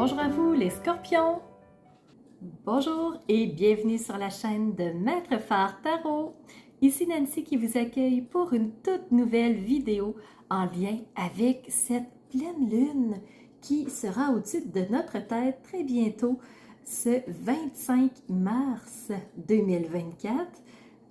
Bonjour à vous les scorpions! Bonjour et bienvenue sur la chaîne de Maître Phare Tarot. Ici Nancy qui vous accueille pour une toute nouvelle vidéo en lien avec cette pleine lune qui sera au-dessus de notre tête très bientôt, ce 25 mars 2024.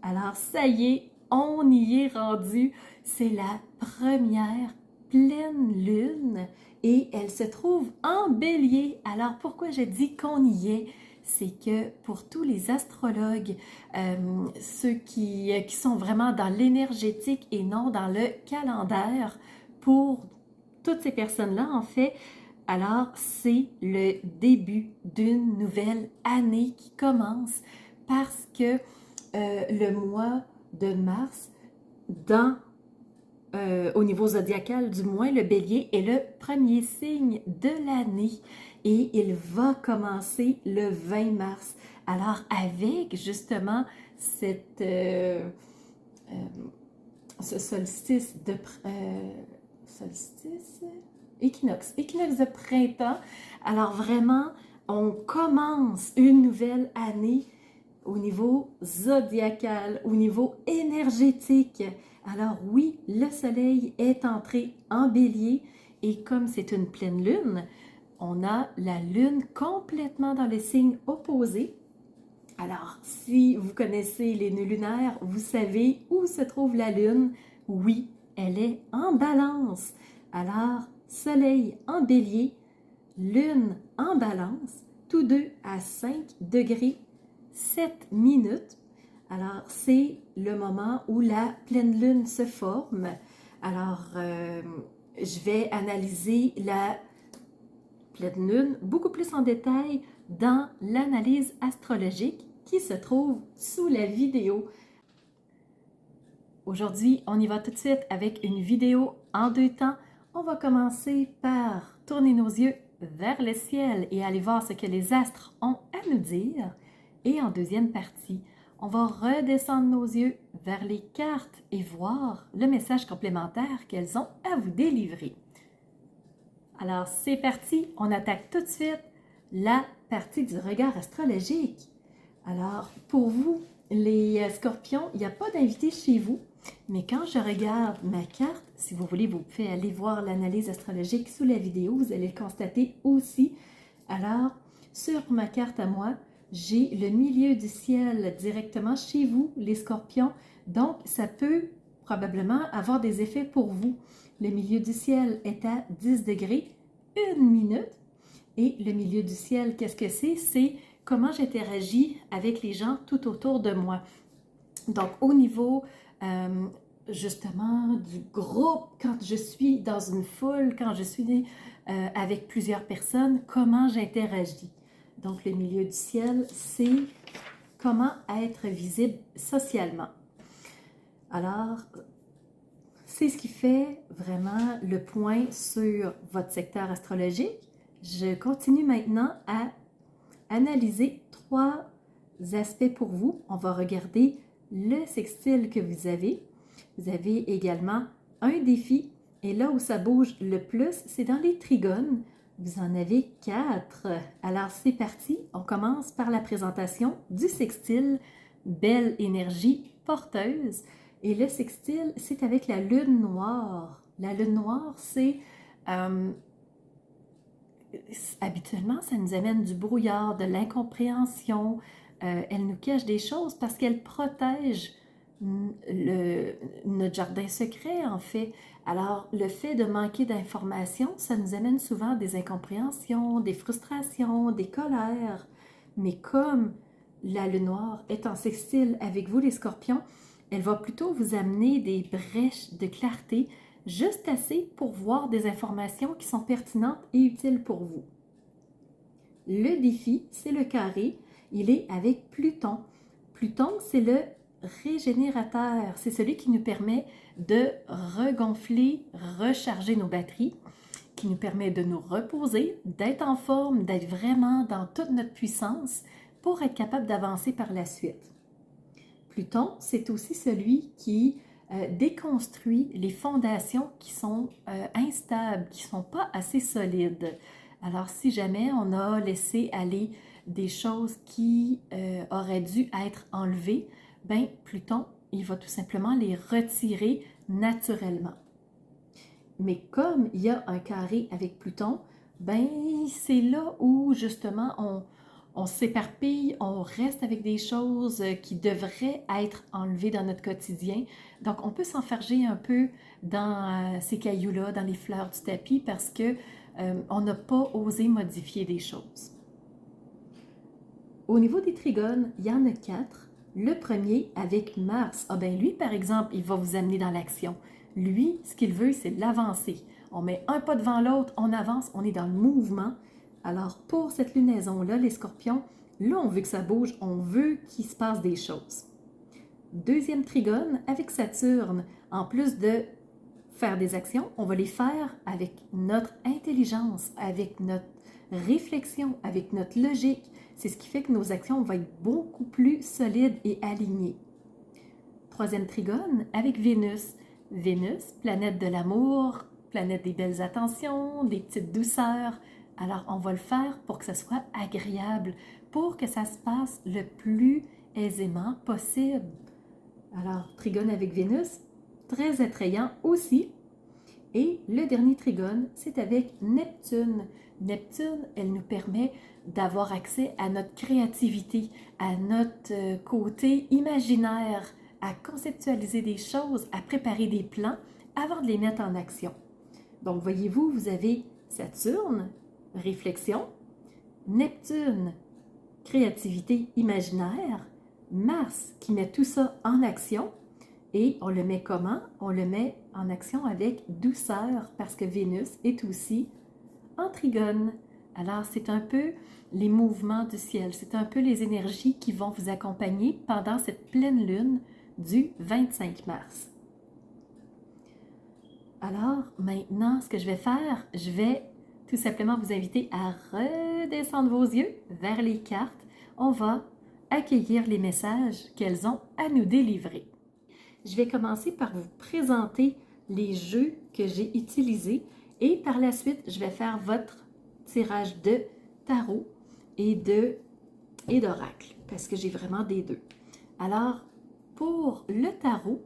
Alors ça y est, on y est rendu. C'est la première pleine lune et elle se trouve en bélier. Alors pourquoi je dis qu'on y est? C'est que pour tous les astrologues, ceux qui sont vraiment dans l'énergétique et non dans le calendaire, pour toutes ces personnes-là, en fait, alors c'est le début d'une nouvelle année qui commence parce que le mois de mars, au niveau zodiacal du moins, le bélier est le premier signe de l'année et il va commencer le 20 mars. Alors avec justement ce solstice équinoxe de printemps, alors vraiment on commence une nouvelle année au niveau zodiacal, au niveau énergétique. Alors oui, le soleil est entré en bélier et comme c'est une pleine lune, on a la lune complètement dans le signe opposé. Alors, si vous connaissez les nœuds lunaires, vous savez où se trouve la lune. Oui, elle est en balance. Alors, soleil en bélier, lune en balance, tous deux à 5 degrés 7 minutes. Alors, c'est le moment où la pleine lune se forme. Alors, je vais analyser la pleine lune beaucoup plus en détail dans l'analyse astrologique qui se trouve sous la vidéo. Aujourd'hui, on y va tout de suite avec une vidéo en deux temps. On va commencer par tourner nos yeux vers le ciel et aller voir ce que les astres ont à nous dire. Et en deuxième partie, on va redescendre nos yeux vers les cartes et voir le message complémentaire qu'elles ont à vous délivrer. Alors, c'est parti, on attaque tout de suite la partie du regard astrologique. Alors, pour vous, les scorpions, il n'y a pas d'invité chez vous, mais quand je regarde ma carte, si vous voulez, vous pouvez aller voir l'analyse astrologique sous la vidéo, vous allez le constater aussi. Alors, sur ma carte à moi, j'ai le milieu du ciel directement chez vous, les scorpions, donc ça peut probablement avoir des effets pour vous. Le milieu du ciel est à 10 degrés, 1 minute. Et le milieu du ciel, qu'est-ce que c'est? C'est comment j'interagis avec les gens tout autour de moi. Donc, au niveau justement du groupe, quand je suis dans une foule, quand je suis avec plusieurs personnes, comment j'interagis. Donc, le milieu du ciel, c'est comment être visible socialement. Alors, c'est ce qui fait vraiment le point sur votre secteur astrologique. Je continue maintenant à analyser 3 aspects pour vous. On va regarder le sextile que vous avez. Vous avez également un défi. Et là où ça bouge le plus, c'est dans les trigones. Vous en avez 4. Alors c'est parti. On commence par la présentation du sextile. Belle énergie porteuse. Et le sextile, c'est avec la lune noire. La lune noire, c'est... habituellement, ça nous amène du brouillard, de l'incompréhension. Elle nous cache des choses parce qu'elle protège notre jardin secret, en fait. Alors, le fait de manquer d'informations, ça nous amène souvent des incompréhensions, des frustrations, des colères. Mais comme la lune noire est en sextile avec vous, les scorpions, elle va plutôt vous amener des brèches de clarté, juste assez pour voir des informations qui sont pertinentes et utiles pour vous. Le défi, c'est le carré. Il est avec Pluton. Pluton, c'est le régénérateur. C'est celui qui nous permet de regonfler, recharger nos batteries, qui nous permet de nous reposer, d'être en forme, d'être vraiment dans toute notre puissance pour être capable d'avancer par la suite. Pluton, c'est aussi celui qui déconstruit les fondations qui sont instables, qui ne sont pas assez solides. Alors, si jamais on a laissé aller des choses qui auraient dû être enlevées, ben Pluton, il va tout simplement les retirer naturellement. Mais comme il y a un carré avec Pluton, ben c'est là où justement on s'éparpille, on reste avec des choses qui devraient être enlevées dans notre quotidien. Donc on peut s'enfarger un peu dans ces cailloux-là, dans les fleurs du tapis parce que on n'a pas osé modifier des choses. Au niveau des trigones, il y en a 4. Le premier avec Mars, ah ben lui par exemple, il va vous amener dans l'action. Lui, ce qu'il veut, c'est l'avancer. On met un pas devant l'autre, on avance, on est dans le mouvement. Alors pour cette lunaison-là, les scorpions, là on veut que ça bouge, on veut qu'il se passe des choses. Deuxième trigone avec Saturne, en plus de faire des actions, on va les faire avec notre intelligence, avec notre réflexion, avec notre logique. C'est ce qui fait que nos actions vont être beaucoup plus solides et alignées. Troisième trigone avec Vénus. Vénus, planète de l'amour, planète des belles attentions, des petites douceurs. Alors, on va le faire pour que ça soit agréable, pour que ça se passe le plus aisément possible. Alors, trigone avec Vénus, très attrayant aussi. Et le dernier trigone, c'est avec Neptune. Neptune, elle nous permet d'avoir accès à notre créativité, à notre côté imaginaire, à conceptualiser des choses, à préparer des plans avant de les mettre en action. Donc, voyez-vous, vous avez Saturne, réflexion, Neptune, créativité imaginaire, Mars qui met tout ça en action. Et on le met comment? On le met en action avec douceur parce que Vénus est aussi en trigone. Alors, c'est un peu les mouvements du ciel, c'est un peu les énergies qui vont vous accompagner pendant cette pleine lune du 25 mars. Alors, maintenant, ce que je vais faire, je vais tout simplement vous inviter à redescendre vos yeux vers les cartes. On va accueillir les messages qu'elles ont à nous délivrer. Je vais commencer par vous présenter les jeux que j'ai utilisés et par la suite, je vais faire votre tirage de tarot et d'oracle parce que j'ai vraiment des deux. Alors, pour le tarot,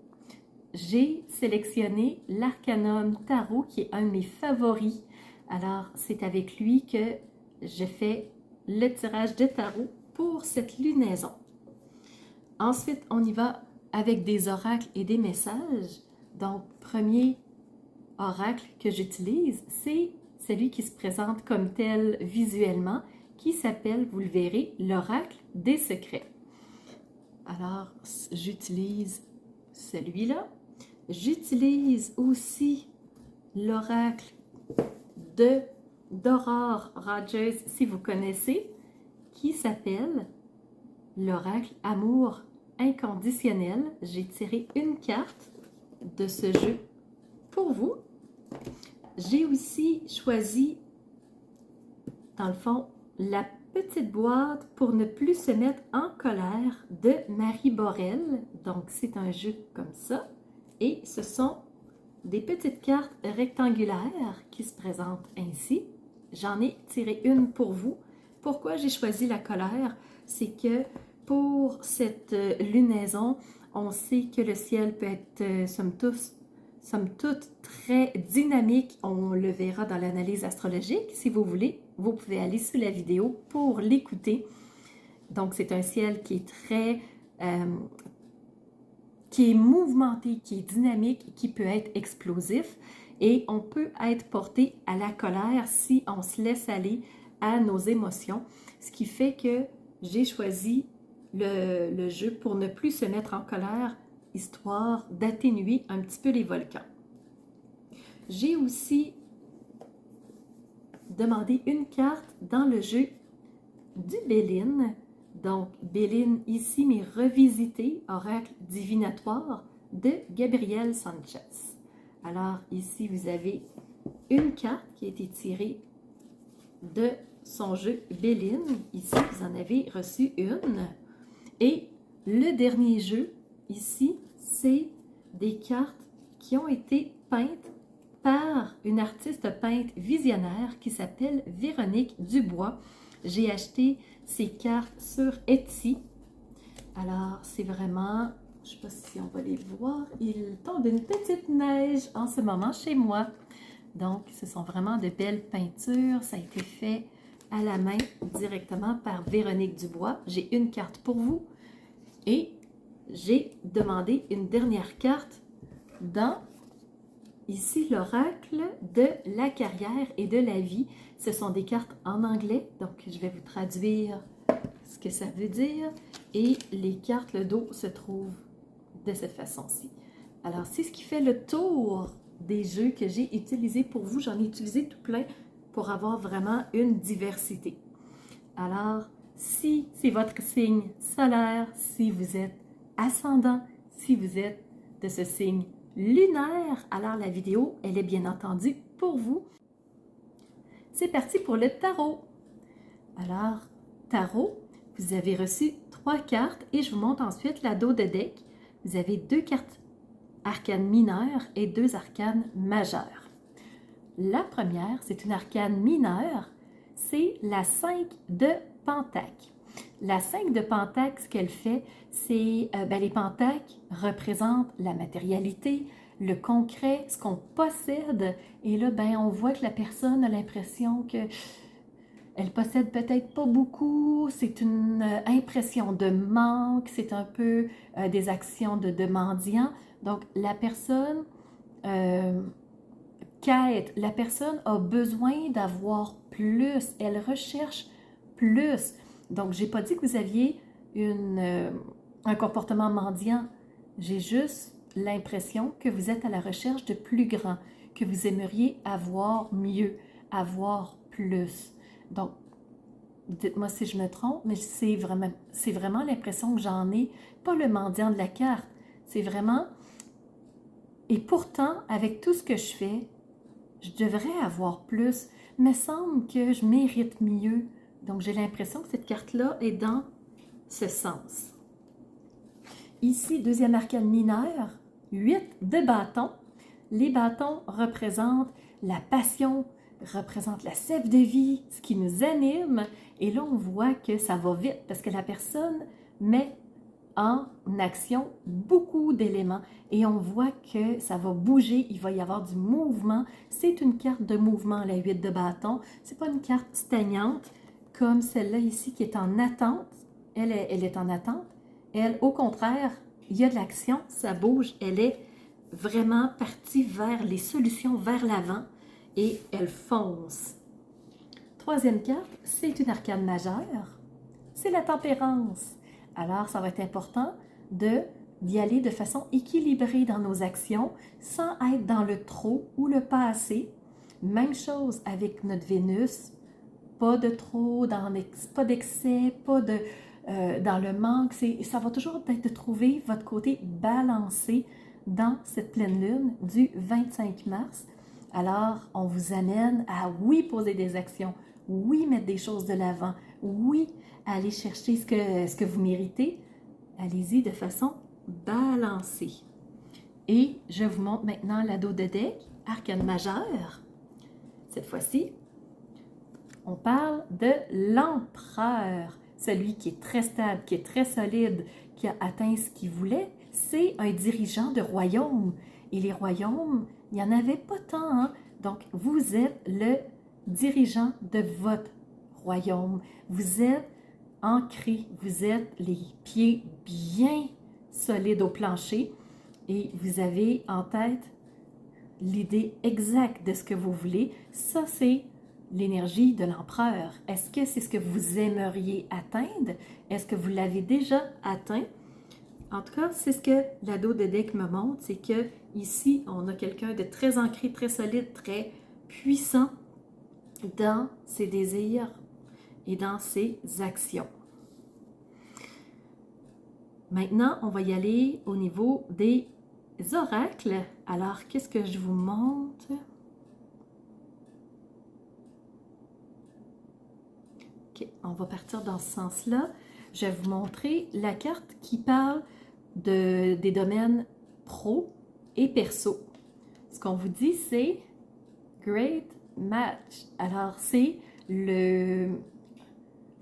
j'ai sélectionné l'Arcanum Tarot qui est un de mes favoris. Alors, c'est avec lui que je fais le tirage de tarot pour cette lunaison. Ensuite, on y va avec des oracles et des messages. Donc, premier oracle que j'utilise, c'est celui qui se présente comme tel visuellement, qui s'appelle, vous le verrez, l'oracle des secrets. Alors, j'utilise celui-là. J'utilise aussi l'oracle d'Aurore Rogers, si vous connaissez, qui s'appelle l'oracle Amour inconditionnel. J'ai tiré une carte de ce jeu pour vous. J'ai aussi choisi, dans le fond, la petite boîte pour ne plus se mettre en colère de Marie Borel. Donc, c'est un jeu comme ça. Et ce sont des petites cartes rectangulaires qui se présentent ainsi. J'en ai tiré une pour vous. Pourquoi j'ai choisi la colère? C'est que pour cette lunaison, on sait que le ciel peut être, somme toute, très dynamique. On le verra dans l'analyse astrologique. Si vous voulez, vous pouvez aller sous la vidéo pour l'écouter. Donc, c'est un ciel qui est très... qui est mouvementé, qui est dynamique, qui peut être explosif. Et on peut être porté à la colère si on se laisse aller à nos émotions. Ce qui fait que j'ai choisi le jeu pour ne plus se mettre en colère, histoire d'atténuer un petit peu les volcans. J'ai aussi demandé une carte dans le jeu du Béline. Donc, Béline ici, mais revisité, oracle divinatoire de Gabriel Sanchez. Alors, ici, vous avez une carte qui a été tirée de son jeu Béline. Ici, vous en avez reçu une. Et le dernier jeu, ici, c'est des cartes qui ont été peintes par une artiste peintre visionnaire qui s'appelle Véronique Dubois. J'ai acheté ces cartes sur Etsy. Alors, c'est vraiment, je ne sais pas si on va les voir, il tombe une petite neige en ce moment chez moi. Donc, ce sont vraiment de belles peintures. Ça a été fait à la main directement par Véronique Dubois. J'ai une carte pour vous et j'ai demandé une dernière carte dans, ici, l'oracle de la carrière et de la vie. Ce sont des cartes en anglais, donc je vais vous traduire ce que ça veut dire. Et les cartes, le dos se trouve de cette façon-ci. Alors, c'est ce qui fait le tour des jeux que j'ai utilisés pour vous. J'en ai utilisé tout plein pour avoir vraiment une diversité. Alors, si c'est votre signe solaire, si vous êtes ascendant, si vous êtes de ce signe lunaire, alors la vidéo, elle est bien entendu pour vous. C'est parti pour le tarot. Alors, tarot, vous avez reçu 3 cartes et je vous montre ensuite la dos de deck. Vous avez 2 cartes arcanes mineures et 2 arcanes majeures. La première, c'est une arcane mineure, c'est la 5 de Pentacle. La 5 de Pentacle, ce qu'elle fait, c'est, les pentacles représentent la matérialité, le concret, ce qu'on possède. Et là, on voit que la personne a l'impression que elle possède peut-être pas beaucoup, c'est une impression de manque, c'est un peu des actions de mendiant. Donc, la personne quête, la personne a besoin d'avoir plus, elle recherche plus. Donc, je n'ai pas dit que vous aviez un comportement mendiant, j'ai juste l'impression que vous êtes à la recherche de plus grand, que vous aimeriez avoir mieux, avoir plus. Donc, dites-moi si je me trompe, mais c'est vraiment l'impression que j'en ai, pas le mendiant de la carte, c'est vraiment... Et pourtant, avec tout ce que je fais, je devrais avoir plus, mais semble que je mérite mieux. Donc, j'ai l'impression que cette carte-là est dans ce sens. Ici, deuxième arcane mineure, 8 de bâtons. Les bâtons représentent la passion, représentent la sève de vie, ce qui nous anime. Et là, on voit que ça va vite parce que la personne met en action beaucoup d'éléments et on voit que ça va bouger, il va y avoir du mouvement. C'est une carte de mouvement, la 8 de bâton. C'est pas une carte stagnante comme celle-là ici qui est en attente. Elle est en attente. Elle, au contraire, il y a de l'action, ça bouge. Elle est vraiment partie vers les solutions, vers l'avant et elle fonce. Troisième carte, c'est une arcane majeure. C'est la tempérance. Alors, ça va être important d'y aller de façon équilibrée dans nos actions, sans être dans le trop ou le pas assez. Même chose avec notre Vénus, pas de trop, pas d'excès, pas de, dans le manque. Ça va toujours être de trouver votre côté balancé dans cette pleine lune du 25 mars. Alors, on vous amène à, oui, poser des actions, oui, mettre des choses de l'avant, oui, aller chercher ce que vous méritez. Allez-y de façon balancée. Et je vous montre maintenant la dos de deck, arcane majeure. Cette fois-ci, on parle de l'empereur, celui qui est très stable, qui est très solide, qui a atteint ce qu'il voulait. C'est un dirigeant de royaume. Et les royaumes, il n'y en avait pas tant, hein? Donc, vous êtes le dirigeant de votre royaume. Vous êtes ancré, vous êtes les pieds bien solides au plancher et vous avez en tête l'idée exacte de ce que vous voulez. Ça, c'est l'énergie de l'empereur. Est-ce que c'est ce que vous aimeriez atteindre? Est-ce que vous l'avez déjà atteint? En tout cas, c'est ce que la dos de deck me montre, c'est que ici, on a quelqu'un de très ancré, très solide, très puissant dans ses désirs et dans ses actions. Maintenant, on va y aller au niveau des oracles. Alors, qu'est-ce que je vous montre? OK, on va partir dans ce sens-là. Je vais vous montrer la carte qui parle des domaines pro et perso. Ce qu'on vous dit, c'est great match. Alors, c'est le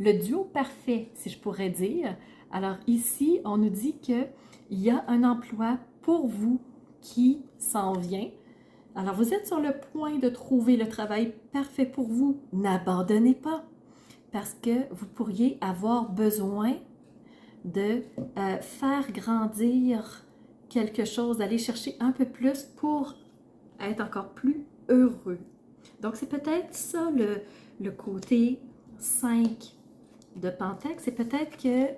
duo parfait, si je pourrais dire. Alors ici, on nous dit qu'il y a un emploi pour vous qui s'en vient. Alors, vous êtes sur le point de trouver le travail parfait pour vous. N'abandonnez pas, parce que vous pourriez avoir besoin de faire grandir quelque chose, d'aller chercher un peu plus pour être encore plus heureux. Donc, c'est peut-être ça le côté 5 de Pentacle. C'est peut-être que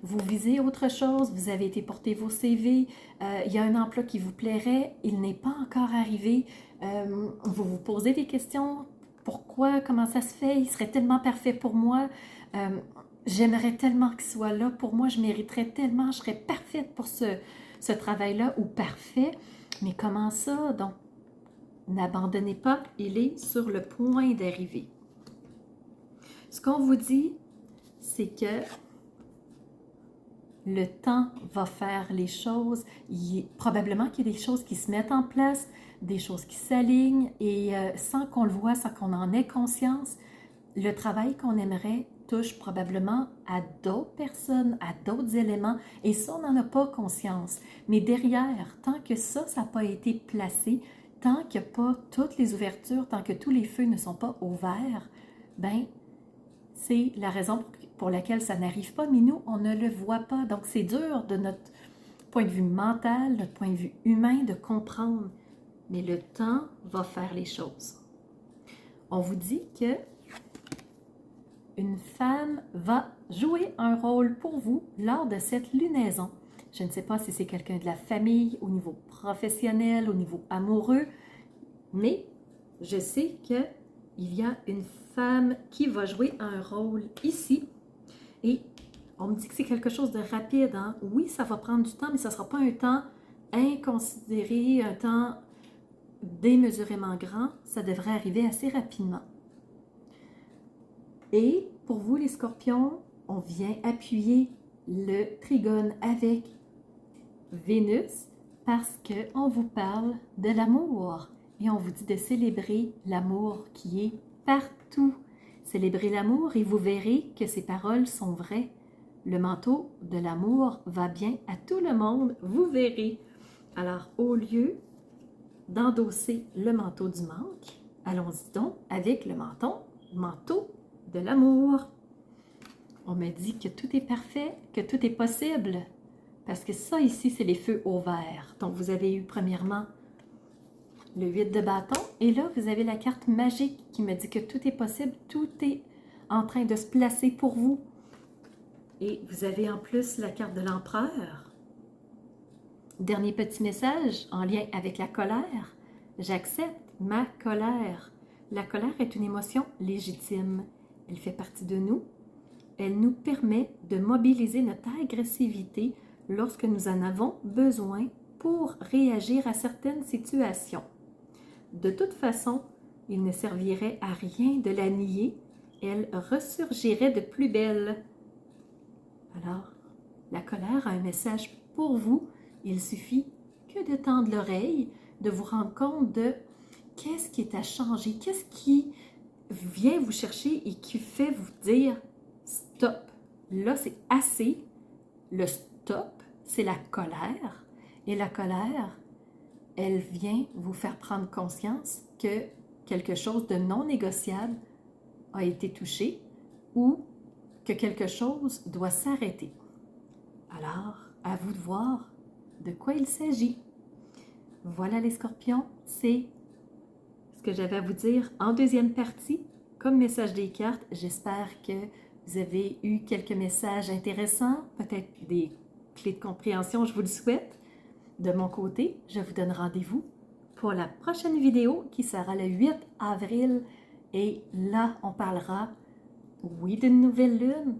vous visez autre chose, vous avez été porter vos CV, il y a un emploi qui vous plairait, il n'est pas encore arrivé, vous vous posez des questions, pourquoi, comment ça se fait, il serait tellement parfait pour moi, j'aimerais tellement qu'il soit là pour moi, je mériterais tellement, je serais parfaite pour ce travail-là ou parfait, mais comment ça? Donc, n'abandonnez pas, il est sur le point d'arriver. Ce qu'on vous dit, c'est que le temps va faire les choses. Probablement qu'il y a des choses qui se mettent en place, des choses qui s'alignent et sans qu'on le voit, sans qu'on en ait conscience, le travail qu'on aimerait touche probablement à d'autres personnes, à d'autres éléments et ça, on n'en a pas conscience. Mais derrière, tant que ça n'a pas été placé, tant qu'il n'y a pas toutes les ouvertures, tant que tous les feux ne sont pas ouverts, ben c'est la raison pour laquelle ça n'arrive pas, mais nous, on ne le voit pas. Donc, c'est dur de notre point de vue mental, notre point de vue humain, de comprendre. Mais le temps va faire les choses. On vous dit que une femme va jouer un rôle pour vous lors de cette lunaison. Je ne sais pas si c'est quelqu'un de la famille, au niveau professionnel, au niveau amoureux, mais je sais qu'il y a une femme qui va jouer un rôle ici. Et on me dit que c'est quelque chose de rapide. Hein? Oui, ça va prendre du temps, mais ça ne sera pas un temps inconsidéré, un temps démesurément grand. Ça devrait arriver assez rapidement. Et pour vous, les scorpions, on vient appuyer le trigone avec Vénus parce qu'on vous parle de l'amour. Et on vous dit de célébrer l'amour qui est partout. Célébrez l'amour et vous verrez que ces paroles sont vraies. Le manteau de l'amour va bien à tout le monde, vous verrez. Alors, au lieu d'endosser le manteau du manque, allons-y donc avec le manteau de l'amour. On me dit que tout est parfait, que tout est possible, parce que ça ici, c'est les feux au vert. Donc, vous avez eu premièrement le 8 de bâton, et là, vous avez la carte magique qui me dit que tout est possible, tout est en train de se placer pour vous. Et vous avez en plus la carte de l'empereur. Dernier petit message en lien avec la colère. J'accepte ma colère. La colère est une émotion légitime. Elle fait partie de nous. Elle nous permet de mobiliser notre agressivité lorsque nous en avons besoin pour réagir à certaines situations. De toute façon, il ne servirait à rien de la nier, elle ressurgirait de plus belle. Alors, la colère a un message pour vous, il suffit que de tendre l'oreille, de vous rendre compte de qu'est-ce qui est à changer, qu'est-ce qui vient vous chercher et qui fait vous dire « stop ». Là, c'est assez. Le stop, c'est la colère. Et la colère, elle vient vous faire prendre conscience que quelque chose de non négociable a été touché ou que quelque chose doit s'arrêter. Alors, à vous de voir de quoi il s'agit. Voilà les scorpions, c'est ce que j'avais à vous dire en deuxième partie. Comme message des cartes, j'espère que vous avez eu quelques messages intéressants, peut-être des clés de compréhension, je vous le souhaite. De mon côté, je vous donne rendez-vous pour la prochaine vidéo qui sera le 8 avril. Et là, on parlera, oui, d'une nouvelle lune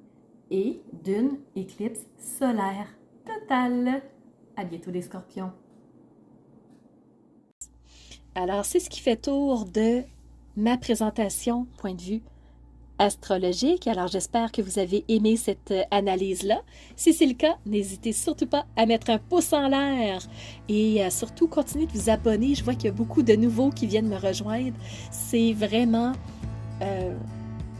et d'une éclipse solaire totale. À bientôt les scorpions. Alors, c'est ce qui fait tour de ma présentation, point de vue astrologique. Alors, j'espère que vous avez aimé cette analyse-là. Si c'est le cas, n'hésitez surtout pas à mettre un pouce en l'air et surtout continuez de vous abonner. Je vois qu'il y a beaucoup de nouveaux qui viennent me rejoindre. C'est vraiment...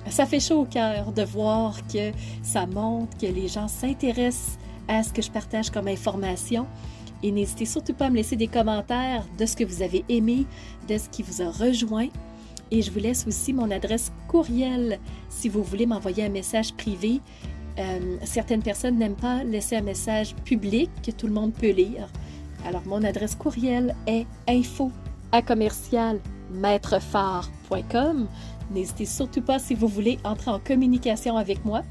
ça fait chaud au cœur de voir que ça montre que les gens s'intéressent à ce que je partage comme information. Et n'hésitez surtout pas à me laisser des commentaires de ce que vous avez aimé, de ce qui vous a rejoint. Et je vous laisse aussi mon adresse courriel si vous voulez m'envoyer un message privé. Certaines personnes n'aiment pas laisser un message public que tout le monde peut lire. Alors, mon adresse courriel est info@commercialmaitrefort.com. N'hésitez surtout pas si vous voulez entrer en communication avec moi.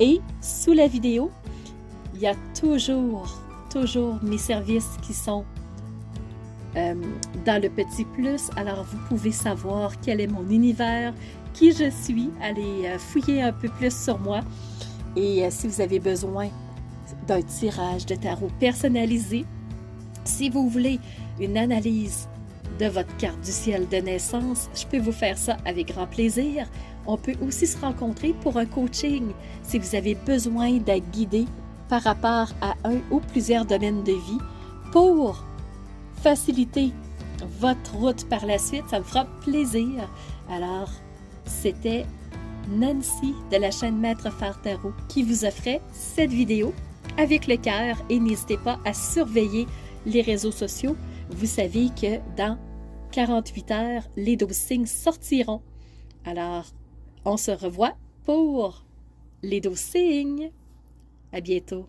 Et sous la vidéo, il y a toujours mes services qui sont dans le petit plus. Alors, vous pouvez savoir quel est mon univers, qui je suis, allez fouiller un peu plus sur moi. Et si vous avez besoin d'un tirage de tarot personnalisé, si vous voulez une analyse de votre carte du ciel de naissance, je peux vous faire ça avec grand plaisir. On peut aussi se rencontrer pour un coaching si vous avez besoin d'être guidé par rapport à un ou plusieurs domaines de vie pour faciliter votre route par la suite. Ça me fera plaisir. Alors, c'était Nancy de la chaîne Maître Fort Tarot qui vous offrait cette vidéo avec le cœur et n'hésitez pas à surveiller les réseaux sociaux. Vous savez que dans 48 heures, les 12 signes sortiront. Alors, on se revoit pour les 12 signes. À bientôt.